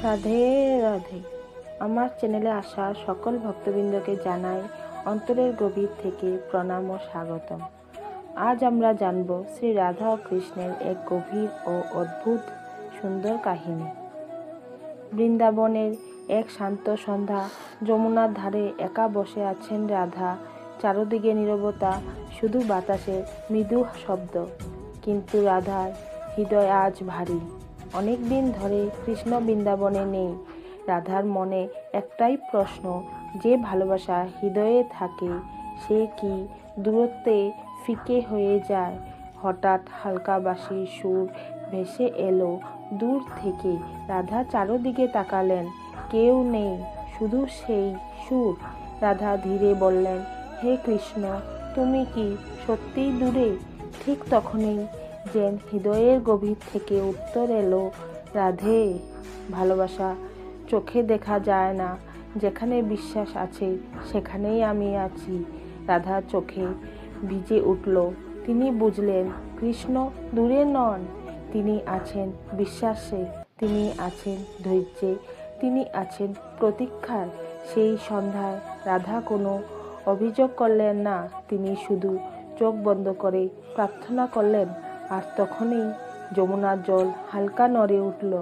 রাধে রাধে। আমার চ্যানেলে আসা সকল ভক্তবৃন্দকে জানাই অন্তরের গভীর থেকে প্রণাম ও স্বাগতম। আজ আমরা জানব শ্রী রাধা ও কৃষ্ণের এক গভীর ও অদ্ভুত সুন্দর কাহিনী। বৃন্দাবনের এক শান্ত সন্ধ্যা, যমুনার ধারে একা বসে আছেন রাধা। চারদিকে নীরবতা, শুধু বাতাসের মৃদু শব্দ। কিন্তু রাধার হৃদয় আজ ভারী। অনেক দিন ধরে কৃষ্ণ বৃন্দাবনে নেই। রাধার মনে একটাই প্রশ্ন, যে ভালোবাসা হৃদয়ে থাকে সে কি দূরত্বে ফিকে হয়ে যায়? হঠাৎ হালকা বাঁশির সুর ভেসে এলো দূর থেকে। রাধা চারদিকে তাকালেন, কেউ নেই, শুধু সেই সুর। রাধা ধীরে বললেন, হে কৃষ্ণ, তুমি কি সত্যিই দূরে? ঠিক তখনই যেন হৃদয়ের গভীর থেকে উত্তর এলো, রাধে, ভালোবাসা চোখে দেখা যায় না, যেখানে বিশ্বাস আছে সেখানেই আমি আছি। রাধার চোখে ভিজে উঠল। তিনি বুঝলেন কৃষ্ণ দূরে নন, তিনি আছেন বিশ্বাসে, তিনি আছেন ধৈর্যে, তিনি আছেন প্রতীক্ষায়। সেই সন্ধ্যায় রাধা কোনো অভিযোগ করলেন না, তিনি শুধু চোখ বন্ধ করে প্রার্থনা করলেন। আর তখনই যমুনার জল হালকা নড়ে উঠল,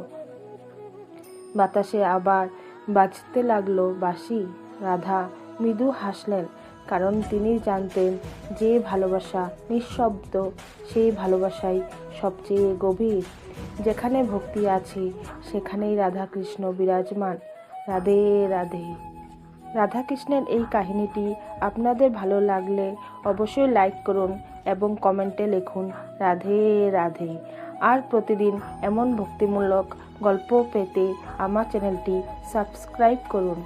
বাতাসে আবার বাজতে লাগলো বাঁশি। রাধা মৃদু হাসলেন, কারণ তিনি জানতেন যে ভালোবাসা নিঃশব্দ, সেই ভালোবাসাই সবচেয়ে গভীর। যেখানে ভক্তি আছে সেখানেই রাধা কৃষ্ণ বিরাজমান। রাধে রাধে। রাধাকৃষ্ণের এই কাহিনীটি আপনাদের ভালো লাগলে অবশ্যই লাইক করুন এবং কমেন্টে লিখুন রাধে রাধে। আর প্রতিদিন এমন ভক্তিমূলক গল্প পেতে আমার চ্যানেলটি সাবস্ক্রাইব করুন।